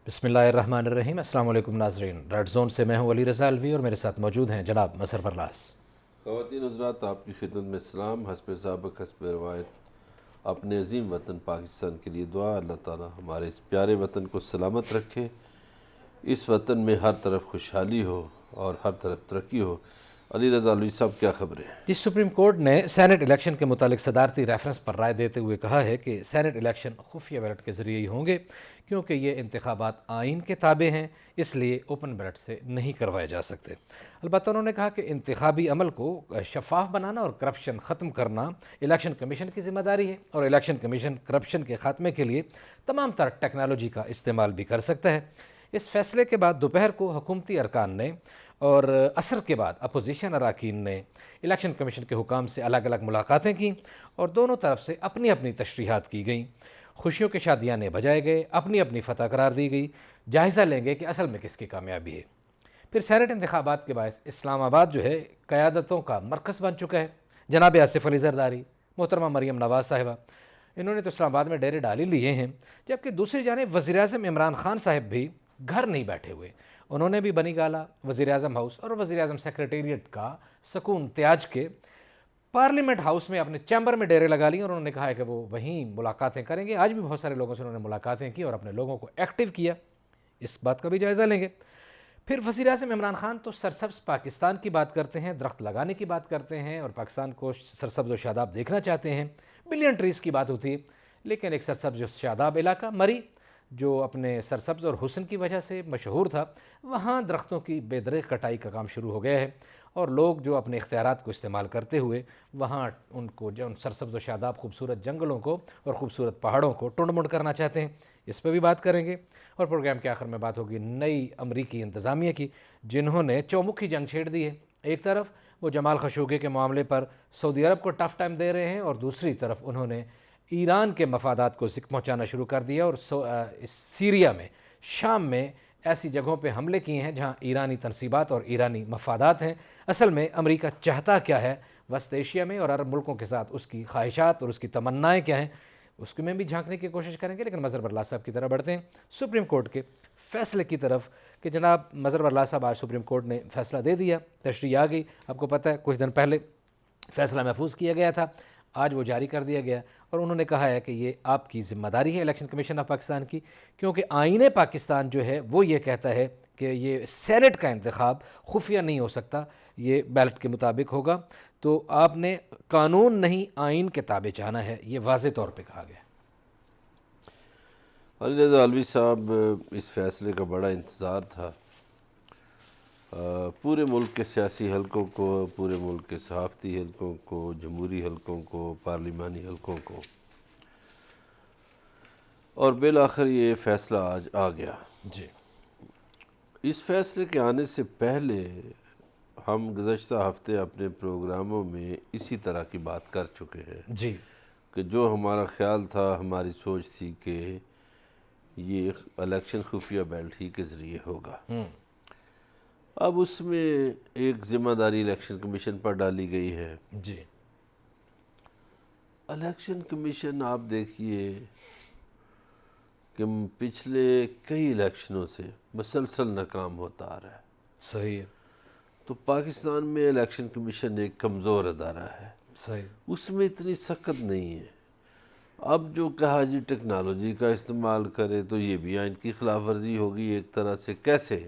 بسم اللہ الرحمن الرحیم۔ السلام علیکم ناظرین، ریڈ زون سے میں ہوں علی رضا الوی اور میرے ساتھ موجود ہیں جناب مسر پرلاس۔ خواتین حضرات، آپ کی خدمت میں سلام۔ حسب سابق حسب روایت اپنے عظیم وطن پاکستان کے لیے دعا، اللہ تعالی ہمارے اس پیارے وطن کو سلامت رکھے، اس وطن میں ہر طرف خوشحالی ہو اور ہر طرف ترقی ہو۔ علی رضا الوی صاحب، کیا خبریں؟ جی، سپریم کورٹ نے سینٹ الیکشن کے متعلق صدارتی ریفرنس پر رائے دیتے ہوئے کہا ہے کہ سینٹ الیکشن خفیہ بیلٹ کے ذریعے ہی ہوں گے، کیونکہ یہ انتخابات آئین کے تابع ہیں، اس لیے اوپن بیلٹ سے نہیں کروائے جا سکتے۔ البتہ انہوں نے کہا کہ انتخابی عمل کو شفاف بنانا اور کرپشن ختم کرنا الیکشن کمیشن کی ذمہ داری ہے، اور الیکشن کمیشن کرپشن کے خاتمے کے لیے تمام تر ٹیکنالوجی کا استعمال بھی کر سکتا ہے۔ اس فیصلے کے بعد دوپہر کو حکومتی ارکان نے اور عصر کے بعد اپوزیشن اراکین نے الیکشن کمیشن کے حکام سے الگ الگ ملاقاتیں کیں اور دونوں طرف سے اپنی اپنی تشریحات کی گئیں۔ خوشیوں کے شادیانے بجائے گئے، اپنی اپنی فتح قرار دی گئی۔ جائزہ لیں گے کہ اصل میں کس کی کامیابی ہے۔ پھر سینٹ انتخابات کے باعث اسلام آباد جو ہے قیادتوں کا مرکز بن چکا ہے۔ جناب آصف علی زرداری، محترمہ مریم نواز صاحبہ، انہوں نے تو اسلام آباد میں ڈیرے ڈال ہی لیے ہیں، جبکہ دوسری جانب وزیر اعظم عمران خان صاحب بھی گھر نہیں بیٹھے ہوئے۔ انہوں نے بھی بنی گالا، وزیر اعظم ہاؤس اور وزیر اعظم سیکریٹریٹ کا سکون تیاج کے پارلیمنٹ ہاؤس میں اپنے چیمبر میں ڈیرے لگا لی، اور انہوں نے کہا ہے کہ وہ وہیں ملاقاتیں کریں گے۔ آج بھی بہت سارے لوگوں سے انہوں نے ملاقاتیں کی اور اپنے لوگوں کو ایکٹیو کیا، اس بات کا بھی جائزہ لیں گے۔ پھر وزیر اعظم عمران خان تو سرسبز پاکستان کی بات کرتے ہیں، درخت لگانے کی بات کرتے ہیں اور پاکستان کو سرسبز و شاداب دیکھنا چاہتے ہیں، بلین ٹریز کی بات ہوتی ہے، لیکن ایک سرسبز و شاداب علاقہ مری جو اپنے سرسبز اور حسن کی وجہ سے مشہور تھا، وہاں درختوں کی بے دریغ کٹائی کا کام شروع ہو گیا ہے، اور لوگ جو اپنے اختیارات کو استعمال کرتے ہوئے وہاں ان کو جو سرسبز و شاداب خوبصورت جنگلوں کو اور خوبصورت پہاڑوں کو ٹنڈ منڈ کرنا چاہتے ہیں، اس پہ بھی بات کریں گے۔ اور پروگرام کے آخر میں بات ہوگی نئی امریکی انتظامیہ کی، جنہوں نے چومکھی جنگ چھیڑ دی ہے۔ ایک طرف وہ جمال خشوگی کے معاملے پر سعودی عرب کو ٹف ٹائم دے رہے ہیں، اور دوسری طرف انہوں نے ایران کے مفادات کو ذکر پہنچانا شروع کر دیا اور سیریا میں، شام میں ایسی جگہوں پہ حملے کیے ہیں جہاں ایرانی تنصیبات اور ایرانی مفادات ہیں۔ اصل میں امریکہ چاہتا کیا ہے وسط ایشیا میں، اور عرب ملکوں کے ساتھ اس کی خواہشات اور اس کی تمنائیں کیا ہیں، اس کو میں بھی جھانکنے کی کوشش کریں گے۔ لیکن مظہر پرلاس صاحب کی طرف بڑھتے ہیں سپریم کورٹ کے فیصلے کی طرف، کہ جناب مظہر پرلاس صاحب آج سپریم کورٹ نے فیصلہ دے دیا، تشریح آ گئی۔ آپ کو پتہ ہے کچھ دن پہلے فیصلہ محفوظ کیا گیا تھا، آج وہ جاری کر دیا گیا، اور انہوں نے کہا ہے کہ یہ آپ کی ذمہ داری ہے الیکشن کمیشن آف پاکستان کی، کیونکہ آئین پاکستان جو ہے وہ یہ کہتا ہے کہ یہ سینٹ کا انتخاب خفیہ نہیں ہو سکتا، یہ بیلٹ کے مطابق ہوگا، تو آپ نے قانون نہیں آئین کے تابع جانا ہے، یہ واضح طور پہ کہا گیا۔ علی رضا الوی صاحب، اس فیصلے کا بڑا انتظار تھا۔ پورے ملک کے سیاسی حلقوں کو، پورے ملک کے صحافتی حلقوں کو، جمہوری حلقوں کو، پارلیمانی حلقوں کو، اور بالآخر یہ فیصلہ آج آ گیا۔ جی اس فیصلے کے آنے سے پہلے ہم گزشتہ ہفتے اپنے پروگراموں میں اسی طرح کی بات کر چکے ہیں جی کہ جو ہمارا خیال تھا، ہماری سوچ تھی کہ یہ الیکشن خفیہ بیلٹ ہی کے ذریعے ہوگا۔ اب اس میں ایک ذمہ داری الیکشن کمیشن پر ڈالی گئی ہے۔ جی الیکشن کمیشن آپ دیکھیے کہ پچھلے کئی الیکشنوں سے مسلسل ناکام ہوتا آ رہا ہے۔ صحیح ہے، تو پاکستان میں الیکشن کمیشن ایک کمزور ادارہ ہے، صحیح، اس میں اتنی سخت نہیں ہے۔ اب جو کہا جی ٹیکنالوجی کا استعمال کرے، تو یہ بھی آئین کی خلاف ورزی ہوگی ایک طرح سے۔ کیسے؟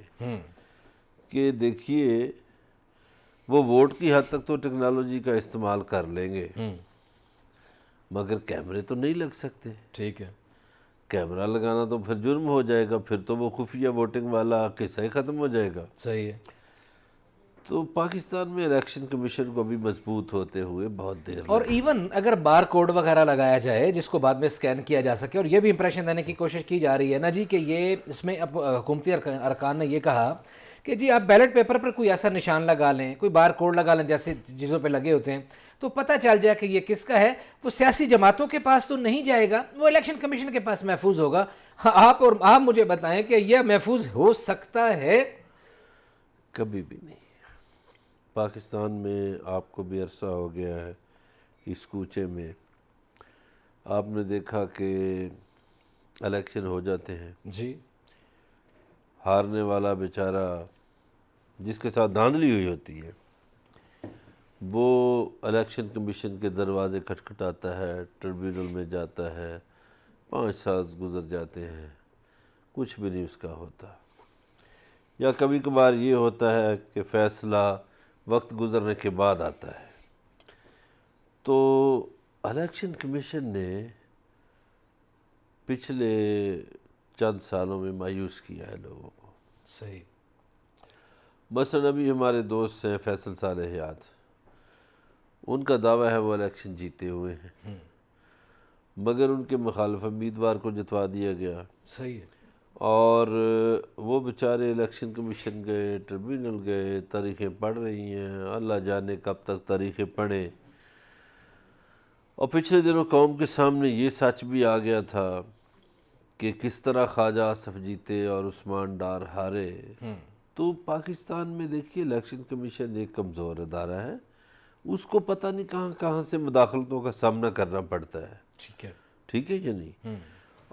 کہ دیکھیے، وہ ووٹ کی حد تک تو ٹیکنالوجی کا استعمال کر لیں گے، مگر کیمرے تو نہیں لگ سکتے۔ ٹھیک ہے، کیمرہ لگانا تو پھر جرم ہو جائے گا، پھر تو وہ خفیہ ووٹنگ والا قصہ ہی ختم ہو جائے گا۔ صحیح ہے۔ تو پاکستان میں الیکشن کمیشن کو بھی مضبوط ہوتے ہوئے بہت دیر اور لگی۔ ایون اگر بار کوڈ وغیرہ لگایا جائے جس کو بعد میں سکین کیا جا سکے، اور یہ بھی امپریشن دینے کی کوشش کی جا رہی ہے نا جی کہ یہ اس میں اب حکومتی ارکان نے یہ کہا کہ جی آپ بیلٹ پیپر پر کوئی ایسا نشان لگا لیں، کوئی بار کوڈ لگا لیں جیسے چیزوں پہ لگے ہوتے ہیں، تو پتہ چل جائے کہ یہ کس کا ہے، وہ سیاسی جماعتوں کے پاس تو نہیں جائے گا، وہ الیکشن کمیشن کے پاس محفوظ ہوگا۔ آپ مجھے بتائیں کہ یہ محفوظ ہو سکتا ہے؟ کبھی بھی نہیں۔ پاکستان میں آپ کو بھی عرصہ ہو گیا ہے اس کوچے میں، آپ نے دیکھا کہ الیکشن ہو جاتے ہیں، جی ہارنے والا بیچارہ جس کے ساتھ دھاندلی ہوئی ہوتی ہے وہ الیکشن کمیشن کے دروازے کھٹکھٹاتا ہے، ٹربیونل میں جاتا ہے، 5 سال گزر جاتے ہیں، کچھ بھی نہیں اس کا ہوتا. یا کبھی کبھار یہ ہوتا ہے کہ فیصلہ وقت گزرنے کے بعد آتا ہے. تو الیکشن کمیشن نے پچھلے چند سالوں میں مایوس کیا ہے لوگوں کو. صحیح. مثلا ابھی ہمارے دوست ہیں فیصل صالحیات، ان کا دعویٰ ہے وہ الیکشن جیتے ہوئے ہیں، مگر ان کے مخالف امیدوار کو جتوا دیا گیا. صحیح ہے. اور وہ بیچارے الیکشن کمیشن گئے، ٹربیونل گئے، تاریخیں پڑھ رہی ہیں، اللہ جانے کب تک تاریخیں پڑھیں. اور پچھلے دنوں قوم کے سامنے یہ سچ بھی آ گیا تھا کہ کس طرح خواجہ آصف جیتے اور عثمان ڈار ہارے. تو پاکستان میں دیکھیے الیکشن کمیشن ایک کمزور ادارہ ہے، اس کو پتہ نہیں کہاں کہاں سے مداخلتوں کا سامنا کرنا پڑتا ہے. ٹھیک ہے یا نہیں؟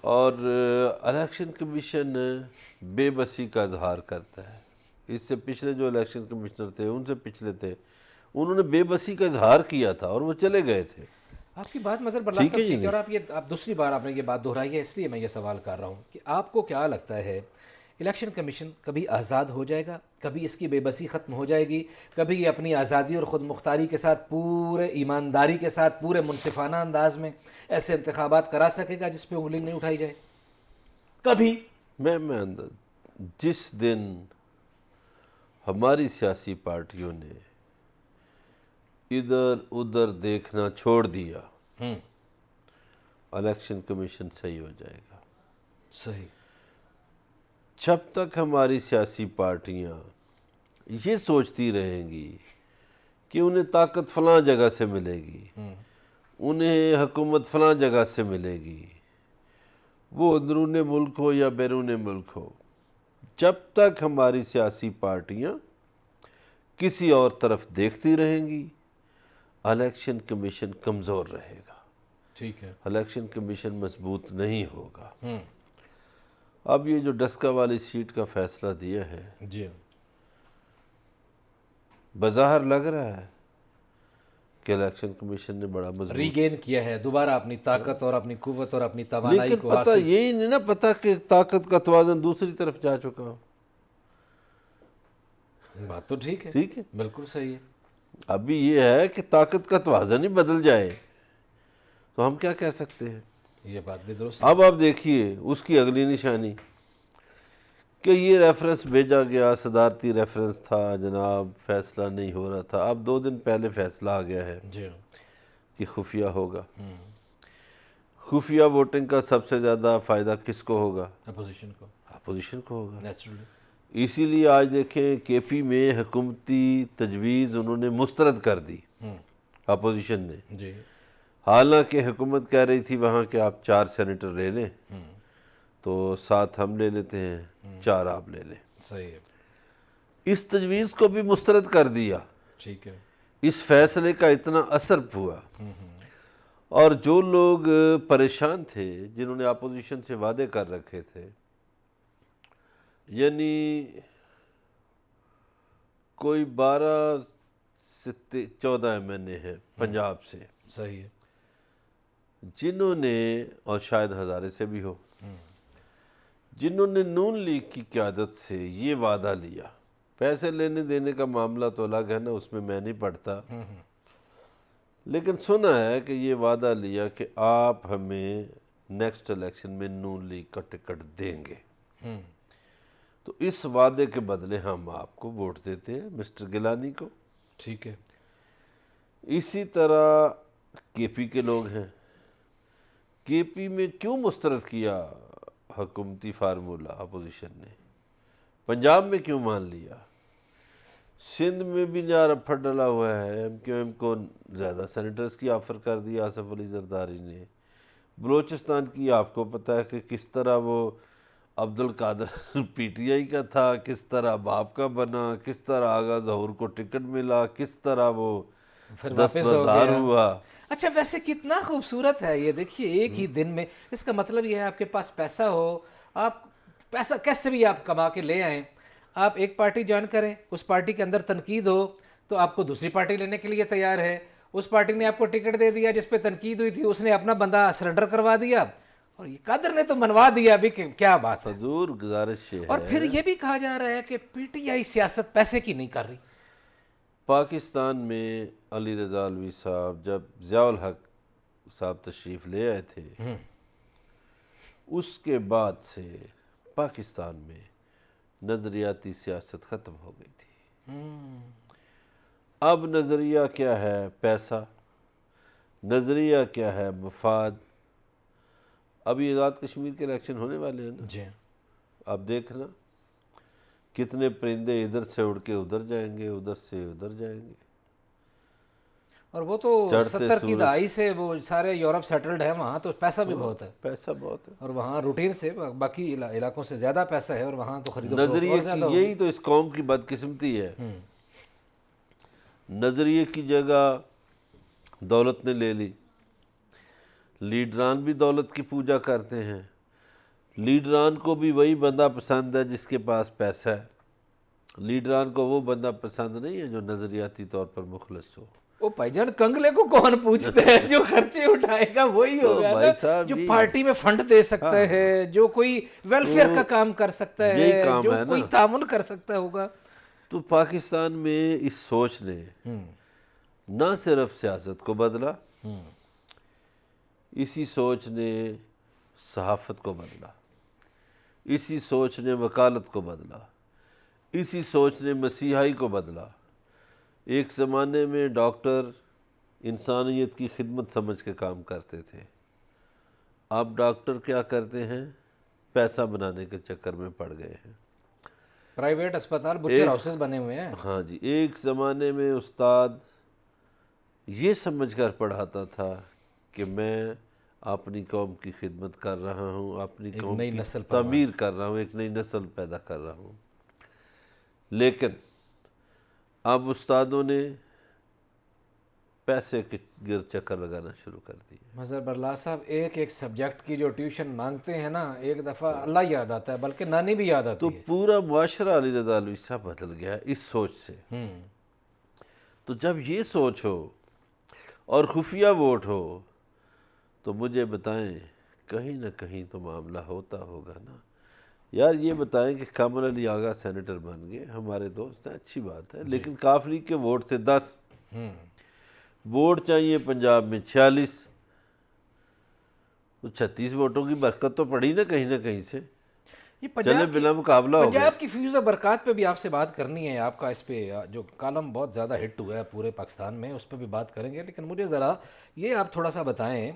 اور الیکشن کمیشن بے بسی کا اظہار کرتا ہے. اس سے پچھلے جو الیکشن کمشنر تھے، ان سے پچھلے تھے، انہوں نے بے بسی کا اظہار کیا تھا اور وہ چلے گئے تھے. آپ کی بات مظہر برلا صاحب ٹھیک ہے، اور آپ دوسری بار آپ نے یہ بات دہرائی ہے، اس لیے میں یہ سوال کر رہا ہوں کہ آپ کو کیا لگتا ہے الیکشن کمیشن کبھی آزاد ہو جائے گا، کبھی اس کی بے بسی ختم ہو جائے گی، کبھی یہ اپنی آزادی اور خود مختاری کے ساتھ پورے ایمانداری کے ساتھ پورے منصفانہ انداز میں ایسے انتخابات کرا سکے گا جس پہ انگلی نہیں اٹھائی جائے کبھی؟ میں جس دن ہماری سیاسی پارٹیوں نے ادھر ادھر دیکھنا چھوڑ دیا الیکشن کمیشن صحیح ہو جائے گا. صحیح. جب تک ہماری سیاسی پارٹیاں یہ سوچتی رہیں گی کہ انہیں طاقت فلاں جگہ سے ملے گی، انہیں حکومت فلاں جگہ سے ملے گی، وہ اندرون ملک ہو یا بیرون ملک ہو، جب تک ہماری سیاسی پارٹیاں کسی اور طرف دیکھتی رہیں گی الیکشن کمیشن کمزور رہے گا. ٹھیک ہے. الیکشن کمیشن مضبوط نہیں ہوگا. اب یہ جو ڈسکا والی سیٹ کا فیصلہ دیا ہے، جی بظاہر لگ رہا ہے کہ الیکشن کمیشن نے بڑا مضبوط ریگین کیا ہے دوبارہ اپنی طاقت اور اپنی قوت اور اپنی توانائی لیکن کو پتہ حاصل. یہی نہیں نا پتہ کہ طاقت کا توازن دوسری طرف جا چکا ہو. بات تو ٹھیک ہے. ٹھیک ہے، بالکل صحیح ہے. ابھی یہ ہے کہ طاقت کا توازن ہی بدل جائے تو ہم کیا کہہ سکتے ہیں. یہ بات بھی درست. اب آپ دیکھیے اس کی اگلی نشانی کہ یہ ریفرنس بھیجا گیا، صدارتی ریفرنس تھا جناب، فیصلہ نہیں ہو رہا تھا. اب 2 دن پہلے فیصلہ آ گیا ہے جی کہ خفیہ ہوگا. خفیہ ووٹنگ کا سب سے زیادہ فائدہ کس کو ہوگا؟ اپوزیشن کو ہوگا. نیچرلی. اسی لیے آج دیکھیں کے پی میں حکومتی تجویز انہوں نے مسترد کر دی اپوزیشن نے. جی. حالانکہ حکومت کہہ رہی تھی وہاں کہ آپ 4 سینیٹر لے لیں تو 7 ہم لے لیتے ہیں، 4 آپ لے لیں. صحیح ہے. اس تجویز کو بھی مسترد کر دیا. ٹھیک ہے. اس فیصلے کا اتنا اثر ہوا اور جو لوگ پریشان تھے، جنہوں نے اپوزیشن سے وعدے کر رکھے تھے، یعنی کوئی 12 سے 14 MNA ہے پنجاب سے، صحیح ہے. جنہوں نے، اور شاید ہزارے سے بھی ہو، جنہوں نے نون لیگ کی قیادت سے یہ وعدہ لیا. پیسے لینے دینے کا معاملہ تو الگ ہے نا، اس میں میں نہیں پڑھتا، لیکن سنا ہے کہ یہ وعدہ لیا کہ آپ ہمیں نیکسٹ الیکشن میں نون لیگ کا ٹکٹ دیں گے، تو اس وعدے کے بدلے ہم آپ کو ووٹ دیتے ہیں مسٹر گیلانی کو. ٹھیک ہے. اسی طرح کے پی کے لوگ ہیں. کے پی میں کیوں مسترد کیا حکومتی فارمولہ اپوزیشن نے؟ پنجاب میں کیوں مان لیا؟ سندھ میں بھی جا رفع ڈلا ہوا ہے، ایم کیو ایم کو زیادہ سینیٹرز کی آفر کر دیا آصف علی زرداری نے. بلوچستان کی آپ کو پتہ ہے کہ کس طرح وہ عبد القادر پی ٹی آئی کا تھا، کس طرح باپ کا بنا، کس طرح آغا ظہور کو ٹکٹ ملا، کس طرح وہ دستبردار ہوا. اچھا ویسے کتنا خوبصورت ہے یہ، دیکھیے ایک ہی دن میں، اس کا مطلب یہ ہے آپ کے پاس پیسہ ہو، آپ پیسہ کیسے بھی آپ کما کے لے آئیں, آپ ایک پارٹی جوائن کریں, اس پارٹی کے اندر تنقید ہو تو آپ کو دوسری پارٹی لینے کے لیے تیار ہے. اس پارٹی نے آپ کو ٹکٹ دے دیا جس پہ تنقید ہوئی تھی, اس نے اپنا بندہ سرنڈر کروا دیا, اور یہ قادر نے تو منوا دیا ابھی کہ کیا بات ہے. حضور گزارش یہ اور ہے پھر یہ بھی کہا جا رہا ہے کہ پی ٹی آئی سیاست پیسے کی نہیں کر رہی. پاکستان میں علی رضا الوی صاحب جب ضیاء الحق صاحب تشریف لے آئے تھے, اس کے بعد سے پاکستان میں نظریاتی سیاست ختم ہو گئی تھی. اب نظریہ کیا ہے؟ پیسہ. نظریہ کیا ہے؟ مفاد. ابھی آزاد کشمیر کے الیکشن ہونے والے ہیں نا, جی اب دیکھنا کتنے پرندے ادھر سے اڑ کے ادھر جائیں گے, ادھر سے ادھر جائیں گے. اور وہ تو 70 کی دہائی سے وہ سارے یورپ سیٹلڈ ہے وہاں, تو پیسہ بھی بہت ہے, پیسہ بہت ہے. اور وہاں روٹین سے باقی علاقوں سے زیادہ پیسہ ہے, اور وہاں تو خرید و فروخت نظریے اور کی زیادہ یہی تو اس قوم کی بدقسمتی ہے. نظریے کی جگہ دولت نے لے لی. لیڈران بھی دولت کی پوجا کرتے ہیں. لیڈران کو بھی وہی بندہ پسند ہے جس کے پاس پیسہ ہے. لیڈران کو وہ بندہ پسند نہیں ہے جو نظریاتی طور پر مخلص ہو. وہ بھائی جان کنگلے کو کون پوچھتے ہیں؟ جو خرچے اٹھائے گا وہی ہوگا بھائی نا, صاحب جو یہ پارٹی میں فنڈ دے سکتا ہے, جو کوئی ویلفیئر کا کام کر سکتا یہی ہے, کام جو ہے نا. کوئی تعاون کر سکتا ہوگا. تو پاکستان میں اس سوچ نے نہ صرف سیاست کو بدلا, اسی سوچ نے صحافت کو بدلا, اسی سوچ نے وکالت کو بدلا, اسی سوچ نے مسیحائی کو بدلا. ایک زمانے میں ڈاکٹر انسانیت کی خدمت سمجھ کے کام کرتے تھے. اب ڈاکٹر کیا کرتے ہیں؟ پیسہ بنانے کے چکر میں پڑ گئے ہیں. پرائیویٹ اسپتال بچر ہاؤسز بنے ہوئے ہیں. ہاں جی, ایک زمانے میں استاد یہ سمجھ کر پڑھاتا تھا کہ میں اپنی قوم کی خدمت کر رہا ہوں, اپنی قوم نئی کی نسل تعمیر کر رہا ہوں, ایک نئی نسل پیدا کر رہا ہوں. لیکن اب استادوں نے پیسے کے گرد چکر لگانا شروع کر دی. مظہر برلا صاحب, ایک سبجیکٹ کی جو ٹیوشن مانگتے ہیں نا, ایک دفعہ اللہ یاد آتا ہے, بلکہ نانی بھی یاد آتی تو ہے. پورا معاشرہ علی رضا الوی صاحب بدل گیا اس سوچ سے. تو جب یہ سوچ ہو اور خفیہ ووٹ ہو تو مجھے بتائیں کہیں نہ کہیں تو معاملہ ہوتا ہوگا نا. یار یہ بتائیں کہ کامل علی آغا سینیٹر بن گئے, ہمارے دوست ہیں, اچھی بات ہے, لیکن کاف لیگ کے ووٹ تھے 10, ووٹ چاہیے پنجاب میں 46, تو 36 ووٹوں کی برکت تو پڑی نا کہیں سے. چلے بلا مقابلہ ہو گیا. پنجاب کی فیوز و برکات پہ بھی آپ سے بات کرنی ہے. آپ کا اس پہ جو کالم بہت زیادہ ہٹ ہوا ہے پورے پاکستان میں, اس پہ بھی بات کریں گے, لیکن مجھے ذرا یہ آپ تھوڑا سا بتائیں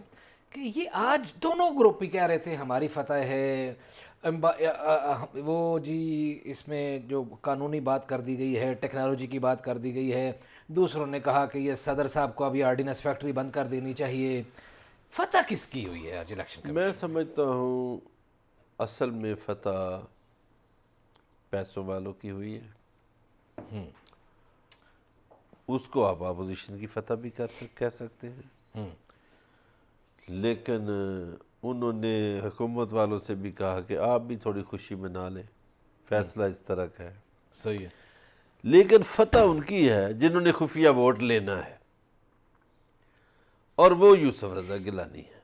کہ یہ آج دونوں گروپ بھی کہہ رہے تھے ہماری فتح ہے, وہ جی اس میں جو قانونی بات کر دی گئی ہے, ٹیکنالوجی کی بات کر دی گئی ہے, دوسروں نے کہا کہ یہ صدر صاحب کو ابھی آرڈیننس فیکٹری بند کر دینی چاہیے. فتح کس کی ہوئی ہے آج الیکشن کا؟ میں سمجھتا ہوں اصل میں فتح پیسوں والوں کی ہوئی ہے. اس کو آپ اپوزیشن کی فتح بھی کہہ سکتے ہیں, لیکن انہوں نے حکومت والوں سے بھی کہا کہ آپ بھی تھوڑی خوشی منا لیں, فیصلہ اس طرح کا ہے. صحیح ہے. لیکن فتح ان کی ہے جنہوں نے خفیہ ووٹ لینا ہے, اور وہ یوسف رضا گیلانی ہے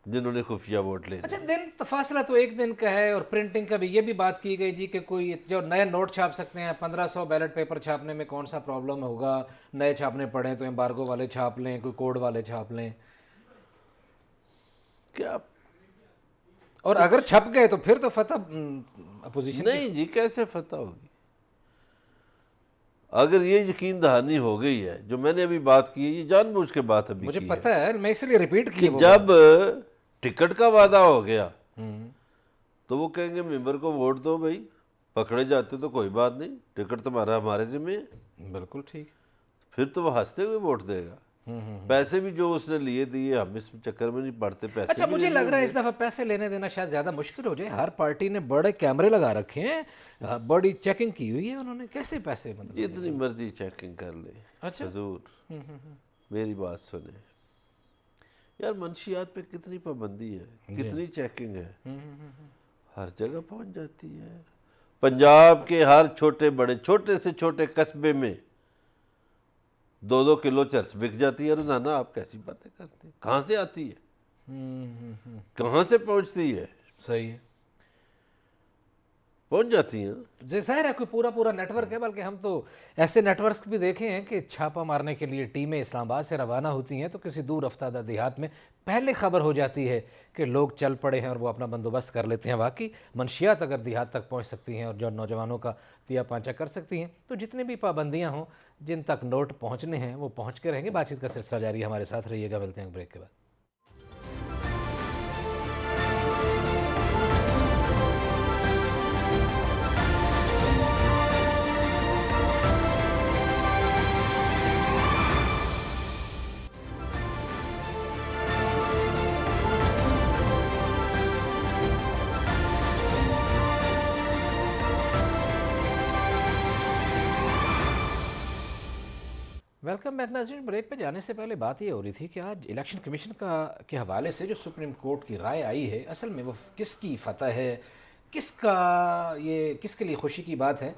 جنہوں نے خفیہ ووٹ لینا. اچھا, دن فاصلہ تو ایک دن کا ہے, اور پرنٹنگ کا بھی یہ بھی بات کی گئی جی کہ کوئی جو نئے نوٹ چھاپ سکتے ہیں, 1500 بیلٹ پیپر چھاپنے میں کون سا پرابلم ہوگا, نئے چھاپنے پڑیں تو امبارگو والے چھاپ لیں, کوئی کوڈ والے چھاپ لیں. کیا اور اگر چھپ گئے تو پھر تو فتح اپوزیشن نہیں جی, کیسے فتح ہوگی؟ اگر یہ یقین دہانی ہو گئی ہے جو میں نے ابھی بات کی ہے, یہ جان بوجھ کے بات ابھی مجھے کی پتہ ہے, میں اس لیے ریپیٹ کہ کی. جب ٹکٹ کا وعدہ ہو گیا تو وہ کہیں گے ممبر کو ووٹ دو بھائی, پکڑے جاتے تو کوئی بات نہیں, ٹکٹ تمہارا ہمارے ذمہ ہے. بالکل ٹھیک. پھر تو وہ ہنستے ہوئے ووٹ دے گا. پیسے بھی جو اس نے لیے دیے, ہم اس چکر میں نہیں پڑتے. پیسے اچھا, مجھے لگ رہا ہے اس دفعہ پیسے لینے دینا شاید زیادہ مشکل ہو جائے. ہر پارٹی نے بڑے کیمرے لگا رکھے ہیں, بڑی چیکنگ کی ہوئی ہے انہوں نے. کیسے پیسے مطلب جتنی مرضی چیکنگ کر لے. اچھا حضور میری بات سنیں یار, منشیات پہ کتنی پابندی ہے, کتنی چیکنگ ہے. ہر جگہ پہنچ جاتی ہے. پنجاب کے ہر چھوٹے بڑے چھوٹے سے چھوٹے قصبے میں 2-2 کلو چرس بک جاتی ہے روزانہ. آپ کیسی باتیں کرتے ہیں؟ کہاں سے آتی ہے؟ کہاں سے پہنچتی ہے؟ صحیح ہے. پہنچ جاتی ہیں. جی ظاہر ہے کوئی پورا نیٹ ورک ہے، بلکہ ہم تو ایسے نیٹ ورکس بھی دیکھے ہیں کہ چھاپا مارنے کے لیے ٹیمیں اسلام آباد سے روانہ ہوتی ہیں تو کسی دور افتادہ دیہات میں پہلے خبر ہو جاتی ہے کہ لوگ چل پڑے ہیں اور وہ اپنا بندوبست کر لیتے ہیں. واقعی منشیات اگر دیہات تک پہنچ سکتی ہیں اور جو نوجوانوں کا تیا پانچا کر سکتی ہیں تو جتنی بھی پابندیاں ہوں جن تک نوٹ پہنچنے ہیں وہ پہنچ کے رہیں گے. بات چیت کا سلسلہ جاری ہے، ہمارے ساتھ رہیے گا. ملتے ہیں بریک کے بعد. ویلکم بیک ناظرین. بریک پہ جانے سے پہلے بات یہ ہو رہی تھی کہ آج الیکشن کمیشن کے حوالے سے جو سپریم کورٹ کی رائے آئی ہے اصل میں وہ کس کی فتح ہے، کس کے لیے خوشی کی بات ہے،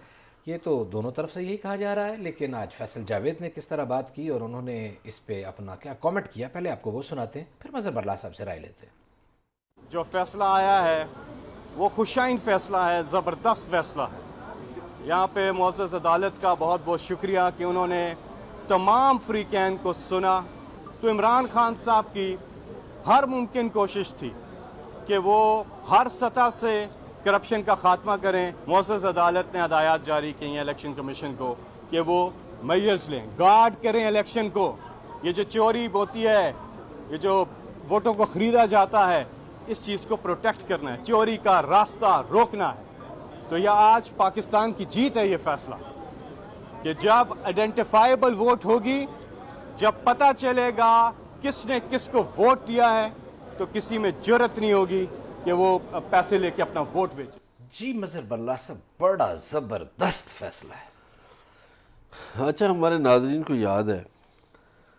یہ تو دونوں طرف سے یہی کہا جا رہا ہے. لیکن آج فیصل جاوید نے کس طرح بات کی اور انہوں نے اس پہ اپنا کیا کامنٹ کیا، پہلے آپ کو وہ سناتے ہیں پھر مظہر برلا صاحب سے رائے لیتے ہیں. جو فیصلہ آیا ہے وہ خوشائن فیصلہ ہے، زبردست فیصلہ ہے. یہاں پہ معزز عدالت کا بہت بہت شکریہ کہ انہوں نے تمام فریقین کو سنا. تو عمران خان صاحب کی ہر ممکن کوشش تھی کہ وہ ہر سطح سے کرپشن کا خاتمہ کریں. معزز عدالت نے ہدایات جاری کی ہیں الیکشن کمیشن کو کہ وہ میئرز لیں، گارڈ کریں الیکشن کو. یہ جو چوری ہوتی ہے، یہ جو ووٹوں کو خریدا جاتا ہے، اس چیز کو پروٹیکٹ کرنا ہے، چوری کا راستہ روکنا ہے. تو یہ آج پاکستان کی جیت ہے یہ فیصلہ کہ جب آئیڈینٹیفائیبل ووٹ ہوگی، جب پتہ چلے گا کس نے کس کو ووٹ دیا ہے، تو کسی میں جرت نہیں ہوگی کہ وہ پیسے لے کے اپنا ووٹ بیچے. جی مظہر برلا صاحب، بڑا زبردست فیصلہ ہے. اچھا، ہمارے ناظرین کو یاد ہے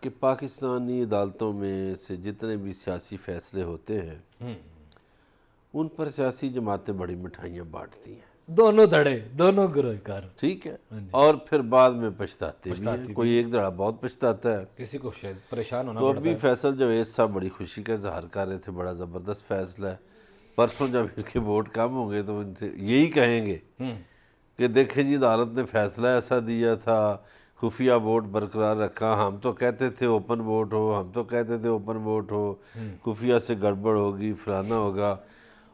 کہ پاکستانی عدالتوں میں سے جتنے بھی سیاسی فیصلے ہوتے ہیں ان پر سیاسی جماعتیں بڑی مٹھائیاں بانٹتی ہیں، دونوں دھڑے، دونوں گروہ کار. ٹھیک ہے، اور پھر بعد میں پچھتاتے بھی ہیں. کوئی ایک دھڑا بہت پچھتاتا ہے. کسی کو شاید پریشان ہونا تو پڑتا ابھی ہے. فیصل جاوید صاحب بڑی خوشی کا اظہار کر رہے تھے، بڑا زبردست فیصلہ ہے. پرسوں جب ان کے ووٹ کم ہوں گے تو ان سے یہی کہیں گے کہ دیکھیں جی عدالت نے فیصلہ ایسا دیا تھا، خفیہ ووٹ برقرار رکھا. ہم تو کہتے تھے اوپن ووٹ ہو، ہم تو کہتے تھے اوپن ووٹ ہو، خفیہ سے گڑبڑ ہوگی، فلانا ہوگا،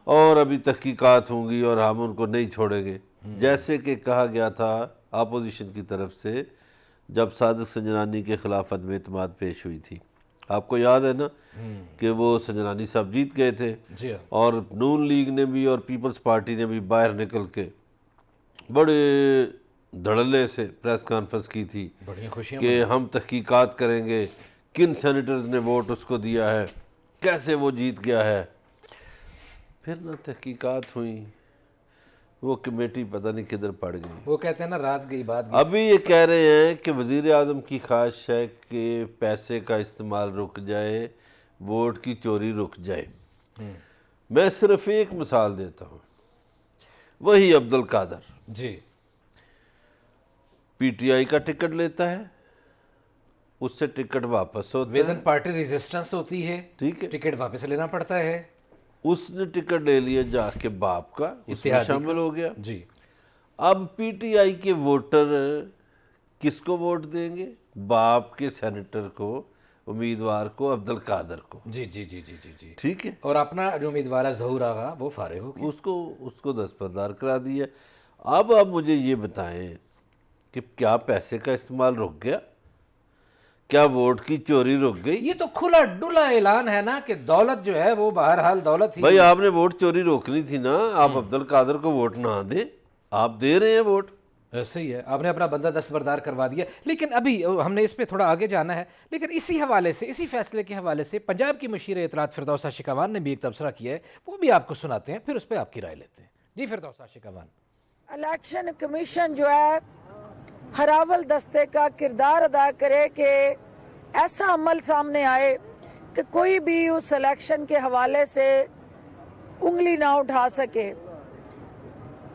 اور ابھی تحقیقات ہوں گی اور ہم ان کو نہیں چھوڑیں گے. جیسے کہ کہا گیا تھا اپوزیشن کی طرف سے جب صادق سنجرانی کے خلاف عدم اعتماد پیش ہوئی تھی. آپ کو یاد ہے نا کہ وہ سنجرانی صاحب جیت گئے تھے، جی اور نون لیگ نے بھی اور پیپلز پارٹی نے بھی باہر نکل کے بڑے دھڑلے سے پریس کانفرنس کی تھی بڑی خوشیاں کہ ہم تحقیقات کریں گے کن سینیٹرز نے ووٹ اس کو دیا ہے، کیسے وہ جیت گیا ہے. پھر نہ تحقیقات ہوئیں، وہ کمیٹی پتہ نہیں کدھر پڑ گئی. وہ کہتے ہیں نا رات گئی بات گئی. ابھی یہ کہہ رہے ہیں کہ وزیر اعظم کی خواہش ہے کہ پیسے کا استعمال رک جائے، ووٹ کی چوری رک جائے. میں صرف ایک مثال دیتا ہوں، وہی عبد القادر جی پی ٹی آئی کا ٹکٹ لیتا ہے، اس سے ٹکٹ واپس ہوتا ہے، ودن پارٹی ریزسٹنس ہوتی ہے، ٹھیک ہے، ٹکٹ واپس لینا پڑتا ہے. اس نے ٹکٹ لے لیا جا کے باپ کا، اس میں شامل ہو گیا. جی اب پی ٹی آئی کے ووٹر کس کو ووٹ دیں گے؟ باپ کے سینیٹر کو، امیدوار کو، عبد القادر کو. جی جی جی جی جی جی ٹھیک ہے، اور اپنا جو امیدوار ہے ظہور آغا وہ فارغ ہو گیا. اس کو دستبردار کرا دیا. اب آپ مجھے یہ بتائیں کہ کیا پیسے کا استعمال رک گیا؟ کیا ووٹ کی چوری رک گئی؟ یہ تو کھلا ڈلا اعلان ہے نا کہ دولت جو ہے وہ بہرحال دولت ہی. بھائی آپ نے ووٹ چوری روکنی تھی نا، آپ عبد القادر کو ووٹ نہ دیں، آپ دے رہے ہیں ووٹ. ایسے ہی ہے، آپ نے اپنا بندہ دستبردار کروا دیا. لیکن ابھی ہم نے اس پہ تھوڑا آگے جانا ہے، لیکن اسی حوالے سے، اسی فیصلے کے حوالے سے پنجاب کی مشیر اطلاعات فردوسہ شکوان نے بھی ایک تبصرہ کیا ہے، وہ بھی آپ کو سناتے ہیں پھر اس پہ آپ کی رائے لیتے ہیں. جی فردوسہ شکوان. الیکشن کمیشن جو ہے ہراول دستے کا کردار ادا کرے کہ ایسا عمل سامنے آئے کہ کوئی بھی اس الیکشن کے حوالے سے انگلی نہ اٹھا سکے.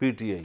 PTI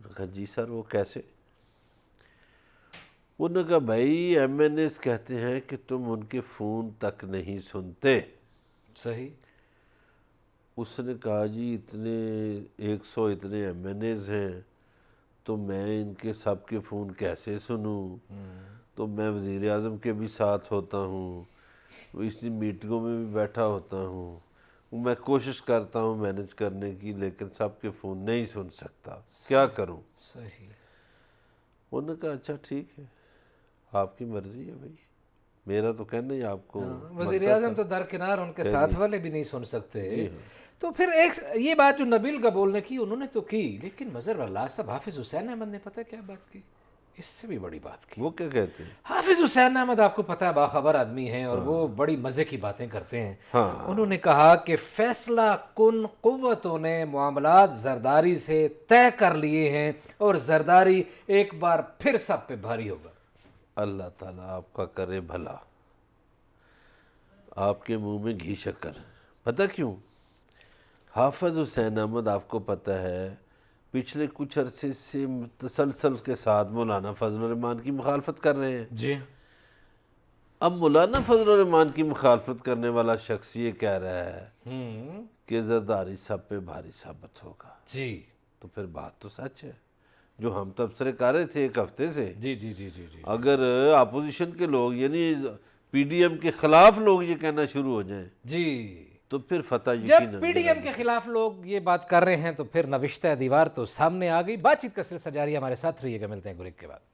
نے کہا جی سر وہ کیسے؟ انہوں نے کہا بھائی ایم این ایز کہتے ہیں کہ تم ان کے فون تک نہیں سنتے۔ صحیح۔ اس نے کہا جی اتنے 100 اتنے ایم این ایز ہیں تو میں ان کے سب کے فون کیسے سنوں؟ تو میں وزیر اعظم کے بھی ساتھ ہوتا ہوں، اسی میٹنگوں میں بھی بیٹھا ہوتا ہوں، میں کوشش کرتا ہوں مینج کرنے کی، لیکن سب کے فون نہیں سن سکتا، کیا کروں؟ صحیح۔ انہوں نے کہا اچھا ٹھیک ہے، آپ کی مرضی ہے بھائی، میرا تو کہنا ہی آپ کو وزیر اعظم تو درکنار، ان کے ساتھ والے بھی نہیں سن سکتے۔ جی ہاں۔ تو پھر ایک یہ بات جو نبیل گبول نے کی انہوں نے تو کی، لیکن مظہر اللہ صاحب حافظ حسین احمد نے پتہ کیا بات کی؟ اس سے بھی بڑی بات کی۔ وہ کیا کہتے ہیں؟ حافظ حسین احمد آپ کو پتہ ہے باخبر آدمی ہیں اور وہ بڑی مزے کی باتیں کرتے ہیں۔ ہاں۔ انہوں نے کہا کہ فیصلہ کن قوتوں نے معاملات زرداری سے طے کر لیے ہیں اور زرداری ایک بار پھر سب پہ بھاری ہوگا۔ اللہ تعالیٰ آپ کا کرے بھلا، آپ کے منہ میں گھی شکر۔ پتہ کیوں؟ حافظ حسین احمد آپ کو پتہ ہے پچھلے کچھ عرصے سے تسلسل کے ساتھ مولانا فضل الرحمان کی مخالفت کر رہے ہیں۔ جی۔ اب مولانا فضل الرحمان کی مخالفت کرنے والا شخص یہ کہہ رہا ہے کہ زرداری سب پہ بھاری ثابت ہوگا، جی تو پھر بات تو سچ ہے جو ہم تبصرے کر رہے تھے ایک ہفتے سے۔ جی جی جی جی جی۔ اگر اپوزیشن کے لوگ یعنی پی ڈی ایم کے خلاف لوگ یہ کہنا شروع ہو جائیں جی، تو پھر فتح جب یقیناً پی ڈی ایم کے خلاف لوگ یہ بات کر رہے ہیں تو پھر نوشتہ دیوار تو سامنے آ گئی۔ بات چیت کا سلسلہ جاری ہے، ہمارے ساتھ رہیے گا، ملتے ہیں بریک کے بعد۔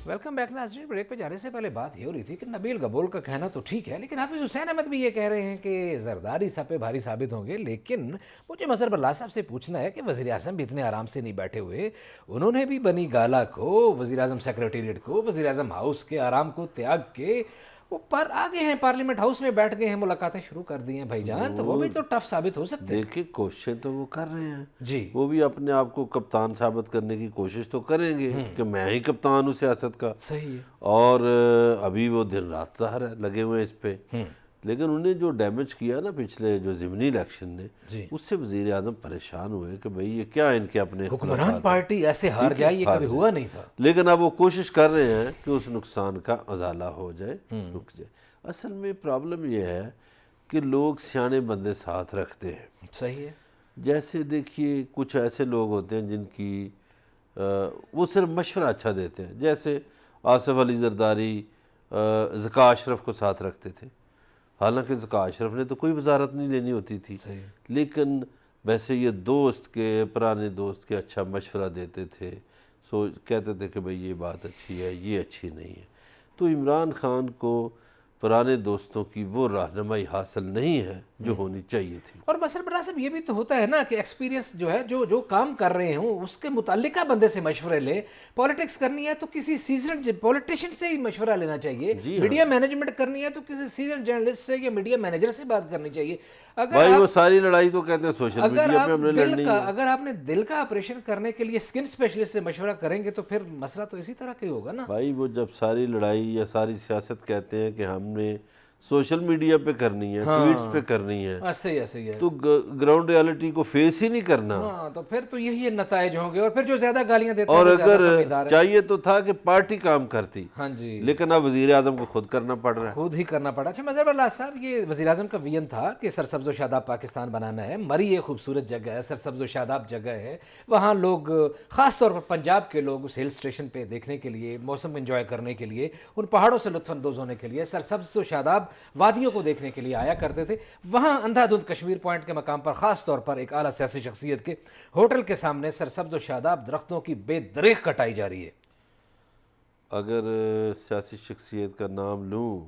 ویلکم بیک ناظرین۔ بریک پہ جانے سے پہلے بات یہ ہو رہی تھی کہ نبیل گبول کا کہنا تو ٹھیک ہے، لیکن حافظ حسین احمد بھی یہ کہہ رہے ہیں کہ زرداری سب پہ بھاری ثابت ہوں گے، لیکن مجھے مظہر باللہ صاحب سے پوچھنا ہے کہ وزیر اعظم بھی اتنے آرام سے نہیں بیٹھے ہوئے، انہوں نے بھی بنی گالا کو، وزیر اعظم سیکریٹریٹ کو، وزیر اعظم ہاؤس کے آرام کو تیاگ کے وہ پر آگے ہیں، پارلیمنٹ ہاؤس میں بیٹھ گئے ہیں، ملاقاتیں شروع کر دی ہیں بھائی جان، تو وہ بھی تو ٹف ثابت ہو سکتے ہیں۔ دیکھیں کوششیں تو وہ کر رہے ہیں، جی وہ بھی اپنے آپ کو کپتان ثابت کرنے کی کوشش تو کریں گے کہ میں ہی کپتان ہوں سیاست کا، صحیح ہے۔ اور ابھی وہ دن رات ظاہر ہے لگے ہوئے ہیں اس پہ، لیکن انہیں جو ڈیمیج کیا نا پچھلے جو ضمنی الیکشن نے، جی اس سے وزیر اعظم پریشان ہوئے کہ بھئی یہ کیا ان کے اپنے حکمران اختلافات پارٹی ایسے ہار جائے یہ کبھی ہوا نہیں تھا۔ لیکن اب وہ کوشش کر رہے ہیں کہ اس نقصان کا ازالہ ہو جائے، رک جائے۔ اصل میں پرابلم یہ ہے کہ لوگ سیانے بندے ساتھ رکھتے ہیں۔ صحیح ہے۔ جیسے دیکھیے کچھ ایسے لوگ ہوتے ہیں جن کی وہ صرف مشورہ اچھا دیتے ہیں، جیسے آصف علی زرداری ذکا اشرف کو ساتھ رکھتے تھے، حالانکہ ذکا اشرف نے تو کوئی وزارت نہیں لینی ہوتی تھی، لیکن ویسے یہ دوست کے پرانے دوست کے اچھا مشورہ دیتے تھے، کہتے تھے کہ بھئی یہ بات اچھی ہے، یہ اچھی نہیں ہے۔ تو عمران خان کو پرانے دوستوں کی وہ رہنمائی حاصل نہیں ہے جو ہونی چاہیے تھی۔ اور مظہر باللہ صاحب یہ بھی تو ہوتا ہے نا کہ ایکسپیرینس جو ہے جو کام کر رہے ہوں اس کے متعلقہ بندے سے مشورے لیں۔ پولیٹکس کرنی ہے تو کسی سیزنڈ پولیٹیشین سے ہی مشورہ لینا چاہیے، میڈیا مینجمنٹ کرنی ہے تو کسی سیزنڈ جرنلسٹ سے یا میڈیا مینیجر سے بات کرنی چاہیے۔ بھائی وہ ساری لڑائی تو کہتے ہیں سوشل میڈیا پہ ہم نے لڑنی ہے۔ اگر آپ نے دل کا آپریشن کرنے کے لیے اسکن اسپیشلسٹ سے مشورہ کریں گے تو پھر مسئلہ تو اسی طرح کا ہی ہوگا نا۔ بھائی وہ جب ساری لڑائی یا ساری سیاست کہتے ہیں کہ ہم نے سوشل میڈیا پہ کرنی ہے، ٹویٹس پہ کرنی ہے، صحیح ہے، تو گراؤنڈ ریالٹی کو فیس ہی نہیں کرنا۔ ہاں تو پھر تو یہی نتائج ہوں گے، اور پھر جو زیادہ گالیاں دیتے ہیں اور وہ زیادہ اگر سمجھدار ہے۔ چاہیے تو تھا کہ پارٹی کام کرتی، ہاں جی، لیکن اب وزیر اعظم کو خود کرنا پڑ رہا ہے۔ خود ہی کرنا پڑا۔ اچھا مظہر باللہ صاحب، یہ وزیر اعظم کا ویژن تھا کہ سرسبز و شاداب پاکستان بنانا ہے، مری یہ خوبصورت جگہ ہے، سرسبز و شاداب جگہ ہے، وہاں لوگ خاص طور پر پنجاب کے لوگ اس ہل اسٹیشن پہ دیکھنے کے لیے، موسم انجوائے کرنے کے لیے، ان پہاڑوں سے لطف اندوز ہونے کے لیے، سرسبز و شاداب وادیوں کو دیکھنے کے لیے آیا کرتے تھے۔ وہاں اندھا دھند کشمیر پوائنٹ کے مقام پر خاص طور پر ایک اعلیٰ سیاسی شخصیت کے ہوٹل کے سامنے سرسبز و شاداب درختوں کی بے دریغ کٹائی جا رہی ہے۔ اگر سیاسی شخصیت کا نام لوں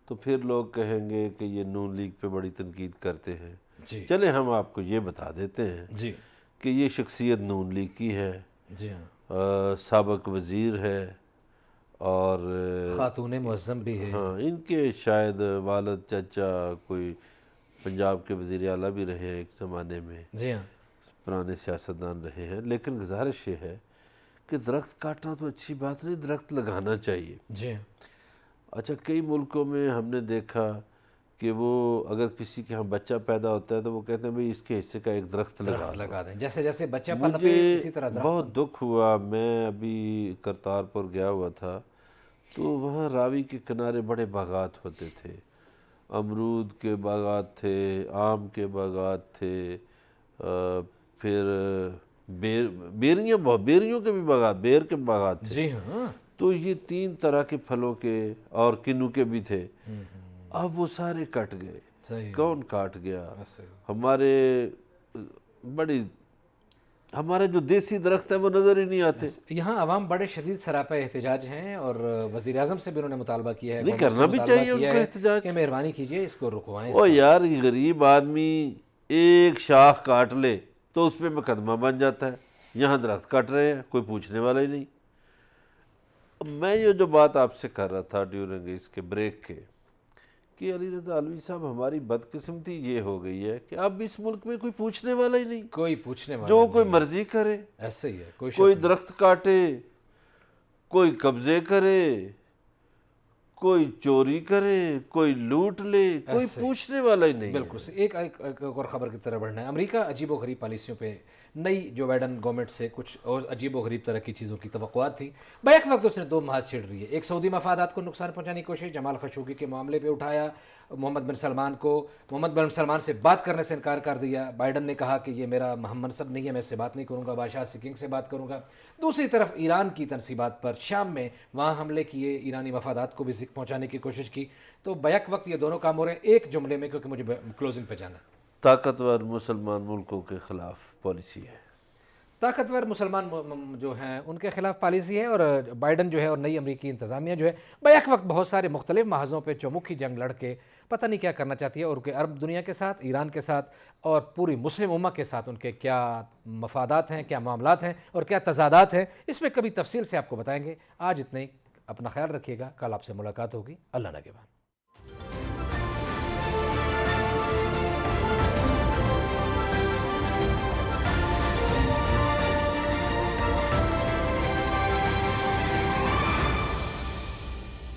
تو پھر لوگ کہیں گے کہ یہ نون لیگ پہ بڑی تنقید کرتے ہیں۔ جی چلیں ہم آپ کو یہ بتا دیتے ہیں جی کہ یہ شخصیت نون لیگ کی ہے، جی ہاں، سابق وزیر ہے، اور خاتون معظم بھی ہے. ہاں ان کے شاید والد چچا کوئی پنجاب کے وزیر اعلیٰ بھی رہے ہیں ایک زمانے میں، جی ہاں. پرانے سیاستدان رہے ہیں. لیکن گزارش یہ ہے کہ درخت کاٹنا تو اچھی بات نہیں، درخت لگانا چاہیے. جی ہاں. اچھا کئی ملکوں میں ہم نے دیکھا کہ وہ اگر کسی کے ہاں بچہ پیدا ہوتا ہے تو وہ کہتے ہیں بھئی اس کے حصے کا ایک درخت لگا دو. لگا دیں، جیسے جیسے بچہ پل پہ مجھے اسی طرح درخت. بہت دکھ ہوا، میں ابھی کرتارپور گیا ہوا تھا تو وہاں راوی کے کنارے بڑے باغات ہوتے تھے، امرود کے باغات تھے، آم کے باغات تھے، پھر بیریوں کے بھی باغات، بیر کے باغات تھے. جی ہاں. تو یہ 3 طرح کے پھلوں کے اور کنو کے بھی تھے. اب وہ سارے کٹ گئے. صحیح. کون کاٹ گیا؟ صحیح. ہمارے جو دیسی درخت ہیں وہ نظر ہی نہیں آتے. یہاں عوام بڑے شدید سراپا احتجاج ہیں، اور وزیر اعظم سے بھی انہوں نے مطالبہ کیا ہے، نہیں حکومت سے کرنا بھی مطالبہ چاہیے ان کیا کو ہے احتجاج. کہ مہربانی کیجئے اس کو رکوائیں. او یار یہ غریب آدمی ایک شاخ کاٹ لے تو اس پہ مقدمہ بن جاتا ہے. یہاں درخت کاٹ رہے ہیں، کوئی پوچھنے والا ہی نہیں. میں یہ جو بات آپ سے کر رہا تھا ڈیورنگ اس کے بریک کے، کہ علی رضا علوی صاحب ہماری بدقسمتی یہ ہو گئی ہے کہ اب اس ملک میں کوئی پوچھنے والا ہی نہیں. کوئی پوچھنے والا جو نہیں. کوئی مرضی کرے، ایسے ہی ہے. کوئی درخت کاٹے، کوئی قبضے کرے، کوئی چوری کرے، کوئی لوٹ لے، کوئی پوچھنے والا ہی نہیں. بالکل. ایک اور خبر کی طرف بڑھنا ہے. امریکہ عجیب و غریب پالیسیوں پہ نئی جو بائیڈن گورنمنٹ سے کچھ اور عجیب و غریب طرح کی چیزوں کی توقعات تھی، بیک وقت اس نے 2 محاذ چھیڑ رہی ہے. ایک سعودی مفادات کو نقصان پہنچانے کی کوشش، جمال خشوگی کے معاملے پہ اٹھایا، محمد بن سلمان سے بات کرنے سے انکار کر دیا. بائیڈن نے کہا کہ یہ میرا منصب نہیں ہے، میں اس سے بات نہیں کروں گا، بادشاہ سکنگ سے بات کروں گا. دوسری طرف ایران کی تنصیبات پر شام میں وہاں حملے کیے، ایرانی مفادات کو بھی ذکر پہنچانے کی کوشش کی. تو بیک وقت یہ دونوں کام ہو رہے ہیں. ایک جملے میں، کیونکہ مجھے کلوزنگ پہ جانا. طاقتور مسلمان ملکوں کے خلاف پالیسی ہے. طاقتور مسلمان جو ہیں ان کے خلاف پالیسی ہے، اور بائیڈن جو ہے اور نئی امریکی انتظامیہ جو ہے بیک وقت بہت سارے مختلف محاذوں پہ چومکھی جنگ لڑ کے پتہ نہیں کیا کرنا چاہتی ہے، اور ان کے عرب دنیا کے ساتھ، ایران کے ساتھ اور پوری مسلم امہ کے ساتھ ان کے کیا مفادات ہیں، کیا معاملات ہیں اور کیا تضادات ہیں، اس میں کبھی تفصیل سے آپ کو بتائیں گے. آج اتنے ہی. اپنا خیال رکھیے گا. کل آپ سے ملاقات ہوگی. اللہ نگہبان.